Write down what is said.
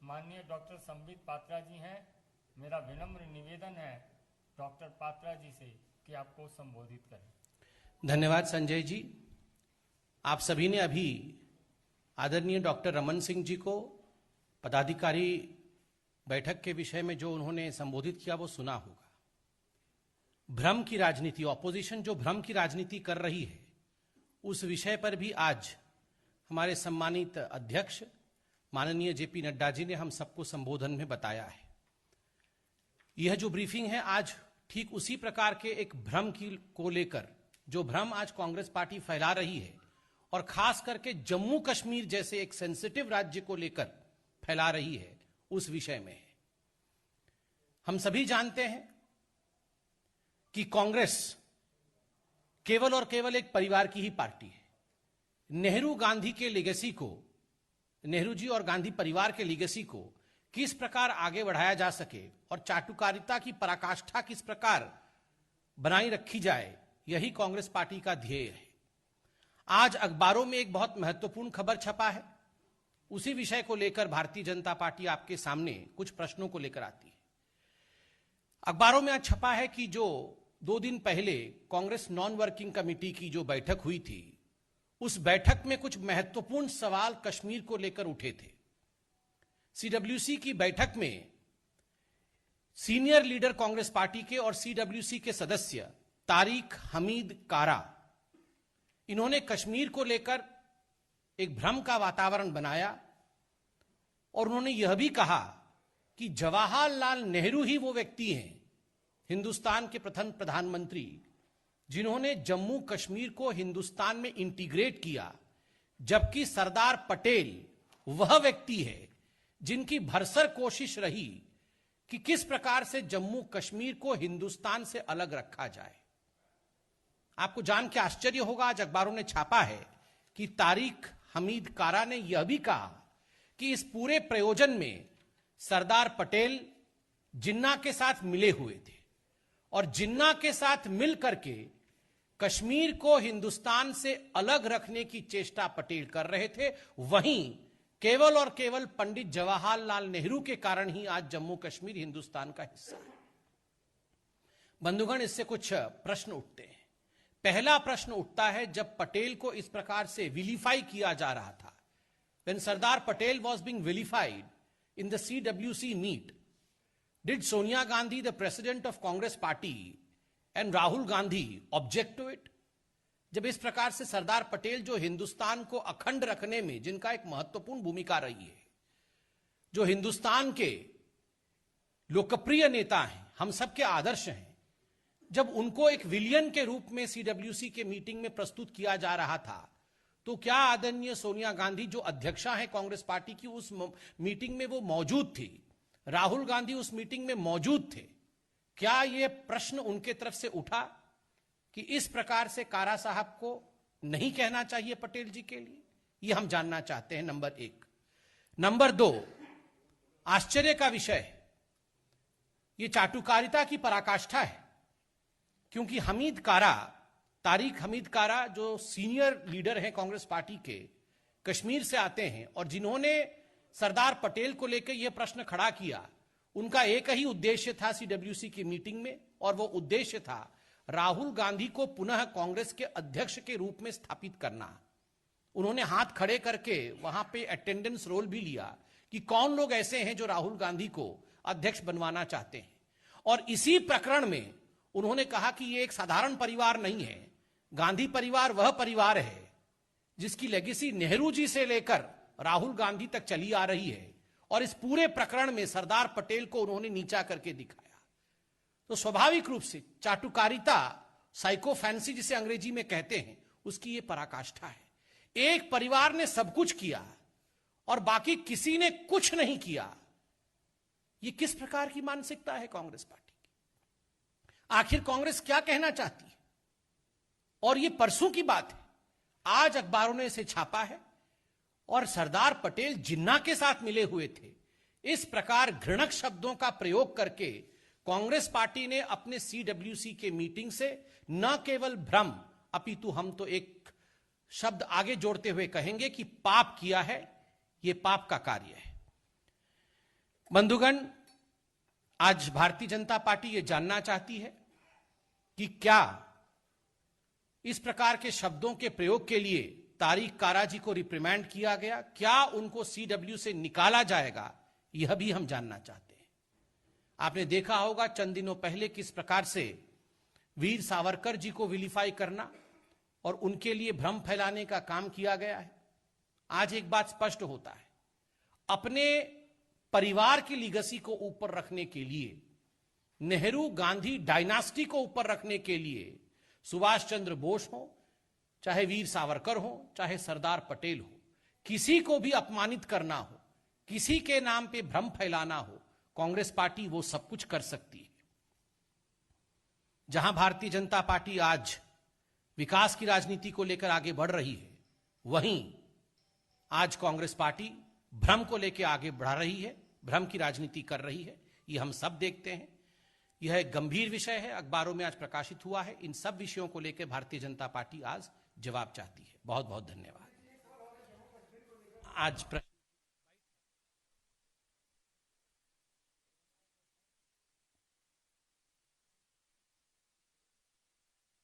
माननीय डॉक्टर संबित पात्रा जी हैं। मेरा विनम्र निवेदन है डॉक्टर पात्रा जी से कि आपको संबोधित करें। धन्यवाद संजय जी। आप सभी ने अभी आदरणीय डॉक्टर रमन सिंह जी को पदाधिकारी बैठक के विषय में जो उन्होंने संबोधित किया वो सुना होगा। भ्रम की राजनीति, ऑपोजिशन जो भ्रम की राजनीति कर रही है, उस विषय पर भी आज हमारे सम्मानित अध्यक्ष माननीय जेपी नड्डा जी ने हम सबको संबोधन में बताया है। यह जो ब्रीफिंग है आज ठीक उसी प्रकार के एक भ्रम को लेकर, जो भ्रम आज कांग्रेस पार्टी फैला रही है और खास करके जम्मू कश्मीर जैसे एक सेंसिटिव राज्य को लेकर फैला रही है, उस विषय में है। हम सभी जानते हैं कि कांग्रेस केवल और केवल एक परिवार की ही पार्टी है। नेहरू गांधी के लेगेसी को, नेहरू जी और गांधी परिवार के लेगेसी को किस प्रकार आगे बढ़ाया जा सके और चाटुकारिता की पराकाष्ठा किस प्रकार बनाई रखी जाए, यही कांग्रेस पार्टी का ध्येय है। आज अखबारों में एक बहुत महत्वपूर्ण खबर छपा है। उसी विषय को लेकर भारतीय जनता पार्टी आपके सामने कुछ प्रश्नों को लेकर आती है। अखबारों में आज छपा है कि जो 2 दिन पहले कांग्रेस नॉन वर्किंग कमेटी की जो बैठक हुई थी, उस बैठक में कुछ महत्वपूर्ण सवाल कश्मीर को लेकर उठे थे। सीडब्ल्यूसी की बैठक में सीनियर लीडर कांग्रेस पार्टी के और सीडब्ल्यूसी के सदस्य तारिक हमीद कारा, इन्होंने कश्मीर को लेकर एक भ्रम का वातावरण बनाया और उन्होंने यह भी कहा कि जवाहरलाल नेहरू ही वो व्यक्ति हैं, हिंदुस्तान के प्रथम प्रधानमंत्री, जिन्होंने जम्मू कश्मीर को हिंदुस्तान में इंटीग्रेट किया, जबकि सरदार पटेल वह व्यक्ति है जिनकी भरसक कोशिश रही कि किस प्रकार से जम्मू कश्मीर को हिंदुस्तान से अलग रखा जाए। आपको जान के आश्चर्य होगा, आज अखबारों ने छापा है कि तारिक हमीद कारा ने यह भी कहा कि इस पूरे प्रयोजन में सरदार पटेल जिन्ना के साथ मिले हुए थे और जिन्ना के साथ मिल करके कश्मीर को हिंदुस्तान से अलग रखने की चेष्टा पटेल कर रहे थे। वहीं केवल और केवल पंडित जवाहरलाल नेहरू के कारण ही आज जम्मू कश्मीर हिंदुस्तान का हिस्सा है। बंधुगण, इससे कुछ प्रश्न उठते हैं। पहला प्रश्न उठता है, जब पटेल को इस प्रकार से विलीफाई किया जा रहा था, when Sardar Patel was being vilified in the CWC meet, did Sonia Gandhi, the president of Congress party, and Rahul Gandhi object to it? जब इस प्रकार से सरदार पटेल, जो हिंदुस्तान को अखंड रखने में जिनका एक महत्वपूर्ण भूमिका रही है, जो हिंदुस्तान के लोकप्रिय नेता हैं, हम सबके आदर्श हैं, जब उनको एक विलियन के रूप में सीडब्ल्यूसी के मीटिंग में प्रस्तुत किया जा रहा था, तो क्या आदरणीय सोनिया गांधी, जो अध्यक्षा है कांग्रेस पार्टी की, उस मीटिंग में वो मौजूद थी? राहुल गांधी उस मीटिंग में मौजूद थे? क्या यह प्रश्न उनके तरफ से उठा कि इस प्रकार से कारा साहब को नहीं कहना चाहिए पटेल जी के लिए? यह हम जानना चाहते हैं, नंबर 1। नंबर 2, आश्चर्य का विषय है, यह चाटुकारिता की पराकाष्ठा है, क्योंकि तारिक हमीद कारा जो सीनियर लीडर हैं कांग्रेस पार्टी के, कश्मीर से आते हैं और जिन्होंने सरदार पटेल को लेकर यह प्रश्न खड़ा किया, उनका एक ही उद्देश्य था सीडब्ल्यूसी की मीटिंग में, और वो उद्देश्य था राहुल गांधी को पुनः कांग्रेस के अध्यक्ष के रूप में स्थापित करना। उन्होंने हाथ खड़े करके वहां पे अटेंडेंस रोल भी लिया कि कौन लोग ऐसे हैं जो राहुल गांधी को अध्यक्ष बनवाना चाहते हैं। और इसी प्रकरण में उन्होंने कहा कि यह एक साधारण परिवार नहीं है, गांधी परिवार वह परिवार है जिसकी लेगेसी नेहरू जी से लेकर राहुल गांधी तक चली आ रही है, और इस पूरे प्रकरण में सरदार पटेल को उन्होंने नीचा करके दिखाया। तो स्वाभाविक रूप से चाटुकारिता, साइको फैंसी जिसे अंग्रेजी में कहते हैं, उसकी यह पराकाष्ठा है। एक परिवार ने सब कुछ किया और बाकी किसी ने कुछ नहीं किया। यह किस प्रकार की मानसिकता है कांग्रेस पार्टी की? आखिर कांग्रेस क्या कहना चाहती है? और यह परसों की बात है, आज अखबारों ने इसे छापा है, और सरदार पटेल जिन्ना के साथ मिले हुए थे। इस प्रकार घृणक शब्दों का प्रयोग करके कांग्रेस पार्टी ने अपने सीडब्ल्यूसी के मीटिंग से न केवल भ्रम, अपितु हम तो एक शब्द आगे जोड़ते हुए कहेंगे कि पाप किया है। यह पाप का कार्य है। बंधुगण, आज भारतीय जनता पार्टी ये जानना चाहती है कि क्या इस प्रकार के शब्दों के प्रयोग के लिए तारिक कारा जी को रिप्रिमैंड किया गया, क्या उनको सीडब्ल्यू से निकाला जाएगा, यह भी हम जानना चाहते हैं। आपने देखा होगा चंद दिनों पहले किस प्रकार से वीर सावरकर जी को विलीफाई करना और उनके लिए भ्रम फैलाने का काम किया गया है। आज एक बात स्पष्ट होता है, अपने परिवार की लीगेसी को ऊपर रखने के लिए, नेहरू गांधी डायनास्टी को ऊपर रखने के लिए सुभाष चंद्र बोस हो, चाहे वीर सावरकर हो, चाहे सरदार पटेल हो, किसी को भी अपमानित करना हो, किसी के नाम पे भ्रम फैलाना हो, कांग्रेस पार्टी वो सब कुछ कर सकती है। जहां भारतीय जनता पार्टी आज विकास की राजनीति को लेकर आगे बढ़ रही है, वहीं आज कांग्रेस पार्टी भ्रम को लेकर आगे बढ़ रही है, भ्रम की राजनीति कर रही है। ये हम सब देखते हैं। यह एक गंभीर विषय है, अखबारों में आज प्रकाशित हुआ है। इन सब विषयों को लेकर भारतीय जनता पार्टी आज जवाब चाहती है। बहुत बहुत धन्यवाद। आज